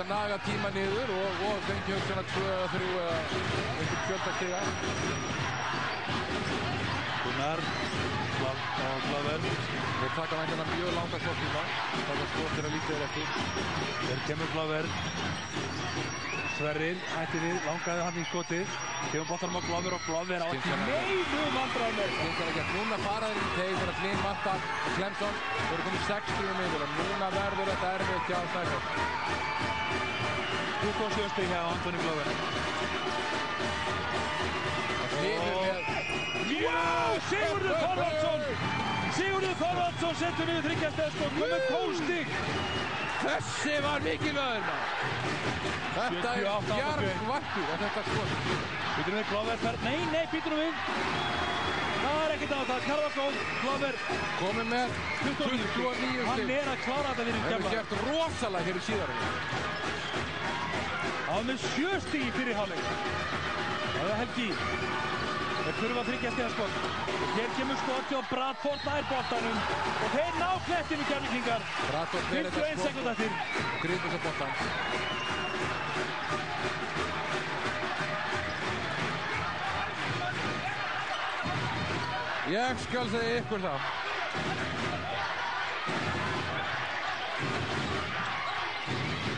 geta nagað tíma niður og fengi hugsanlega 2 eða 3 eða einhvern fjölda stiga. Gunnar og Glover. Þeir taka væntanlega mjög langa sóknina. Það skot þeirra lítið er eftir. Þeir kemur Glover. Sverrir hætti við, langaði hann í skotið. Kemur boltanum á Glover og Glover á ekki neinu vandræðum með. Skyndilega gert. Núna fara þeir í teig þegar Flynn vantar og Clemson. Þeir eru komið 60 yfir og núna verður þetta erfitt hjá Snæfell. 27 stig hjá Antoni Glover. Sigurður Þorvaldsson! Sigurður Þorvaldsson setur niður 3 stiga skot, komið 12 stig. Þessi var mikilvægur maður. Þetta er jarðvættur að þetta skot. Býtur við Glover færð, nei, býtur við. Það er ekkert á það, Karvarsson, Glover. Komið með 29 stig. Hann er að klára þetta fyrir Keflavík. Hefur gert rosalega hér í síðari. Á með 7 stig í fyrri hálfleik. Það er Helgi. Þeir þurfa 3 stiga skot. Hér kemur skoti og Bradford nær boltanum og þeir ná klettinu Keflvíkingar. 21 sekúndur eftir. Gripur svo boltan. Ég skal segja ykkur það.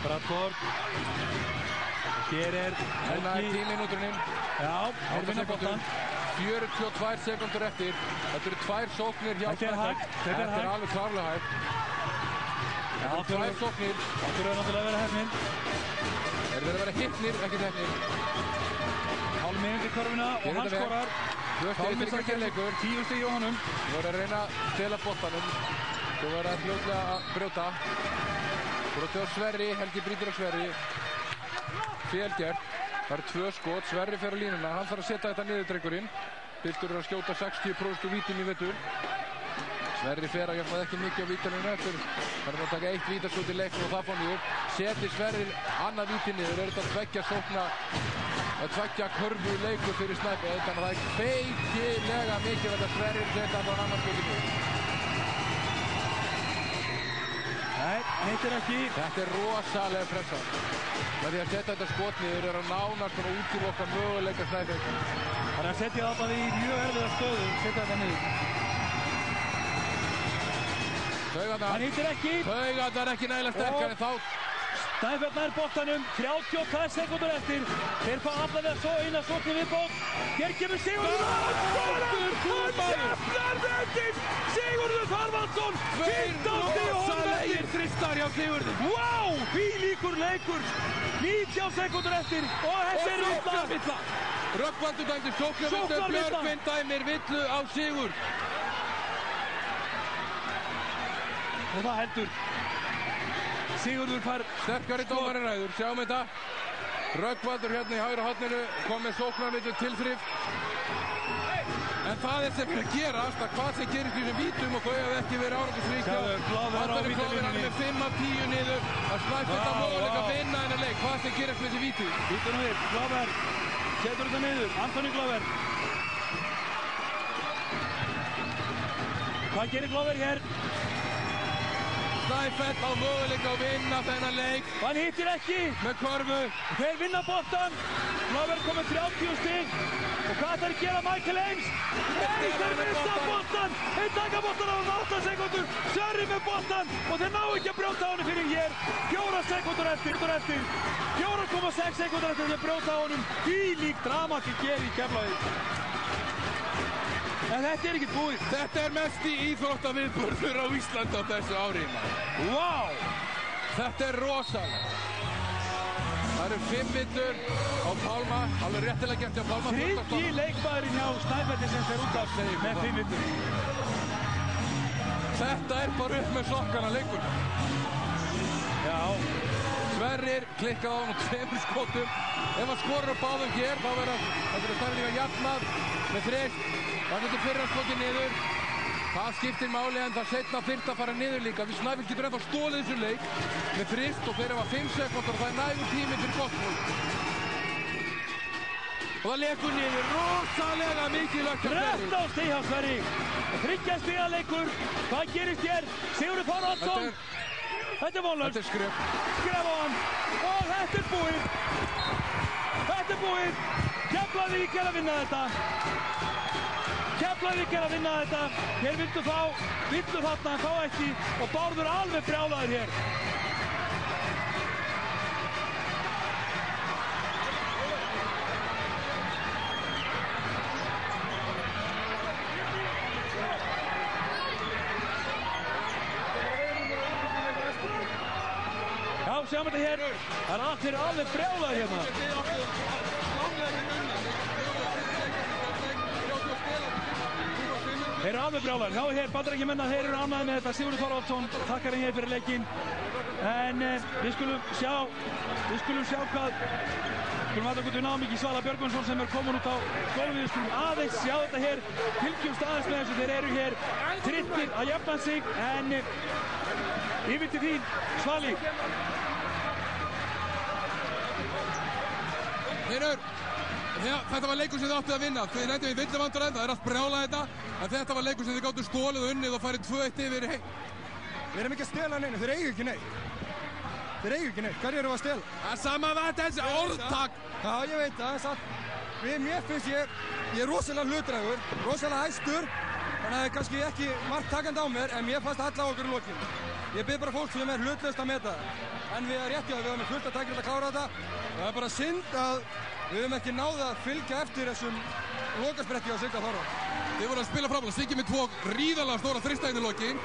Bradford. Hér er Núna er 10 mínúturinn inn. Já, þeir vinna boltan. 42 sekundur eftir. Þetta eru 2 sóknir hjá Snæfell. Þetta er alveg klárlega hægt. Þetta eru 2 sóknir. Það þurfa náttúrulega að vera hefnir. Þeir verða að vera hitnir, ekkert hefnir. Hálf mínúti í körfuna og hann skorar. 2 stig fyrir Keflavíkur. 10 stig í honum. Þú verður að reyna að stela boltanum. Þú verður að fljótlega að brjóta. Brotið á Sverri, Helgi brýtur á Sverri. Félgert. Það eru 2 skot, Sverri fer á línuna, hann þarf að setja þetta niður drengurinn. Piltur að skjóta 60% úr vítin í vetur. Sverri fer að hjálpa ekki mikið á vítalinu eftir. Það er að taka 1 vítaskot í leiknum og það fór niður. Seti Sverri annað víti niður, er þetta 2 sókna, 2 körfu leikur fyrir Snæfell. Þannig að það er feikilega mikilvægt að Sverri setja hann annað skoti niður. Nei, heitir ekki. Þetta er rosalega pressa. Með því að setja þetta skot niður er að nánast og útiloka möguleika Snæfell. Hann er að setja þetta í mjög erfiða stöðu, setja þetta niður. Hann hittir ekki. Taugarnar ekki nægilega sterkar en þá. Snæfell nær boltanum, 32 sekundur eftir. Þeir fá allavega svo eina sókn í viðbót. Hér kemur Sigurður Þorvaldsson. Hann jafnar metin. Sigurður Þorvaldsson. 15 stig og rosalegir þristar hjá Sigurði. Vá, hvílíkur leikur. 19 sekundur eftir og þessi er villa. Rögnvaldur dæmdi sóknarvillu, Björgvin dæmir villu á Sigurð. Og það heldur. Sigurður fær sterkari dómarinræður, sjáum þetta. Rögnvaldur hérna í hægra horninu kom með sóknarvillu tilþrif. En það er sem fyrir að gerast að hvað sem gerist í þessum vítum og þau hafa ekki verið árangursrík. Antoni Glover er með 5 af 10 niður að Snæfell á möguleika að vinna þennan leik. Hvað sem gerist með þessi vítu? Vítunum við, Glover setur þetta niður, Antoni Glover. Hvað gerir Glover hér? Snæfell á möguleika að vinna þennan leik. Hann hittir ekki með körfu. Þeir vinna boltan. Glover komið 30 stig. Og hvað ætlar að gera Michael Ames? Nei, þeir missa boltan. Þeir taka boltan á 8 sekundur. Sverri með boltan og þeir ná ekki að brjóta á honum fyrir hér. 4 sekundur eftir. 4,6 sekundur eftir að brjóta á honum. Hvílík dramatík hér í Keflavík. En þetta er ekkert búið. Þetta er mesti íþróttaviðburður á Íslandi á þessu ári. Vá! Þetta er rosalega. Það eru 5 villur á Pálma, alveg réttilega gert hjá Pálma. 3. leikmaðurinn hjá Snæfelli sem fer út af sig með 5 villur. Þetta er bara upp með sokkana leikur. Já. Sverrir klikkað á hann 2 skotum. Ef hann skorur á báðum hér, þá verður þetta stærninga jafnað með þreyst. Það getur fyrra skoti niður. Það skiptir máli en það setna fyrst að fara niður líka. Við Snæfell getur ennþá stólið þessu leik með þrist og þeir hafa 5 sekúndur og það er nægur tími fyrir gott. Og það lekur niður. Rosalega mikilvægt hjá Sverri. 13 stig hjá Sverri. 3 stiga leikur. Hvað gerist hér? Sigurður Þorvaldsson. Þetta er vonlaust. Þetta er skref. Skref á hann. Þetta er búið. Þetta er búið. Keflavík er að vinna þetta. Keflavík er að vinna þetta. Hér vildu þarna, fá ekki og Bárður alveg brjálaður hér. Já, sjáum þetta hér. Það er alveg brjálaður hérna. Þeir eru alveg brjálaðir. Þá er hér Bandaríkjamenn að þeir eru ánægðir með þetta. Sigurður Þorvaldsson þakkar hér fyrir leikinn. En við skulum sjá hvað skulum aðeins við náum ekki Svala Björgvinsson sem er komin út á gólfið. Við skulum aðeins sjá þetta hér. Fylgjumst aðeins með þessu. Þeir eru hér tryggir að jafna sig. En yfir til þín, Svali. Þetta var leikur sem þið áttu að vinna. Þið reyndum í villuvandræðum, það er allt brjálað þetta. En þetta var leikur sem þið gáttu stólið og unnið og farið 2-1 yfir heim. Við erum ekki að stela neinu, þeir eiga ekki neitt. Hverju erum við að stela? Það er sama að þetta er orðtak. Já, ég veit það, satt. Mér finnst ég er rosalega hlutdrægur, rosalega hæstur. Þannig að það er kannski ekki margt takandi á mér, en mér fannst alla á okkur í lokin. Ég bið bara fólk sem er hlutlaust að meta það. En við erum rétt hjá það, við höfum fullt að tækja þetta að klára þetta. Það er bara synd að við höfum ekki náð að fylgja eftir þessum lokaspretti á Sigga Þorvald. Þið voru að spila frábært, Siggi með 2 ríðalega stóra þrista í lokin.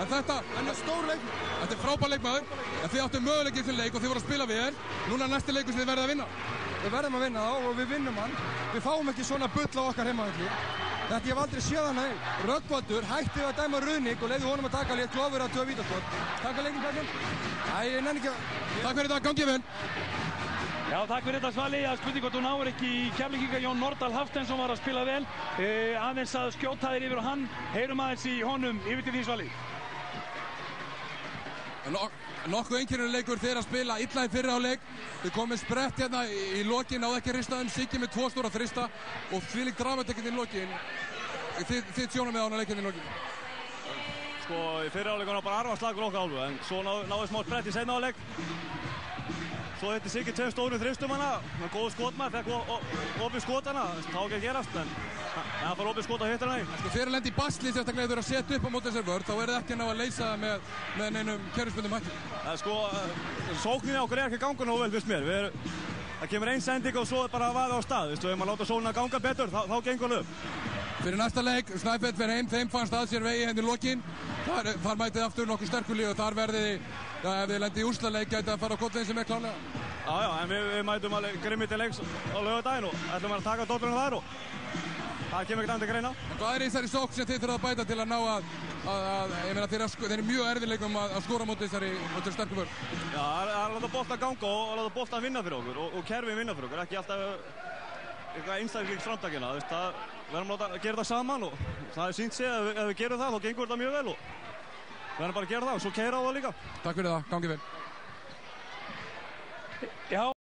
En þetta er stór leikmaður. Þetta er frábær leikmaður. En þið áttu möguleikinn til leik og þið voru að spila vel. Núna er næsti leikur sem þið verðið að vinna. Við verðum að vinna þá og við vinnum hann. Við fáum ekki svona bull á okkar heimavelli. Þetta ég hef aldrei séð hann heim. Rögnvaldur hætti að dæma Ruðník og leiði honum að taka létt klofur að 2 vítaspor. Takk leikinn kallinn. Æ, ég nenni ekki að... Takk fyrir þetta, gangið vel. Já, takk fyrir þetta Svali. Það spurning hvort þú náir ekki í Keflvíkinga. Jón Nordal Hafsteinsson var að spila vel. Aðeins að skjóta þér yfir og hann. Heyrum aðeins í honum yfir til því Svali. Nokkuð einkennur leikur þeir að spila illa í fyrri hálfleik. Þið komið sprett hérna í lokin, náðu ekki að rista Siggi með 2 stóra þrista og þvílík dramatekinn í lokin. Þið sjónum með á hana leikinn í lokin. Sko, í fyrri hálfleik var það bara arfaslagur okkar hálfu, en svo náðu smá sprett í seinni hálfleik. Svo hitti Siggi 2 stórum þristum hana, með góðu skotmaður, fekk opið skotana, það á ekki að gerast, en það var opið skot að hitta hana í. Sko, þeir lendi í basli sérstaklega þeir að setja upp á móti þessar vörð, þá er það ekki að ná að leysa það með neinum kerfisbundum hætti. Sko, sókninni okkur ekki ganga nógu vel, finnst mér. Það kemur ein sending og svo er bara að vaða á stað, ef maður láta sólina ganga betur, þá gengur hann upp. Fyrir næsta leik, Snæfell fer heim, þeim fannst að sér vegi henni í lokin. Þar mætið aftur nokkuð sterkur lið og þar verði ef þið lendi í úrslaleik gæti að fara á kollin sem er klárlega. Já, en við mætum alveg grimmið til leiks á laugardaginn og ætlum að taka dollurinn þar og það kemur ekki annað til greina. En hvað er í þessari sókn sem þið þurfum að bæta til að ná ég meina þeir eru mjög erfiðleikum að skora móti þessari sterku vörn? Já, það er að láta bolta ganga og að láta bolta vinna fyrir okkur og kerfin vinna fyrir okkur, ekki alltaf eitthvað einstaklega framtakina, við verðum að gera það saman og það er sýnt sig ef við gerum það þá gengur þetta mjög vel og við verðum bara að gera það og svo keyra á það líka. Takk fyrir það, gangið vel. Já.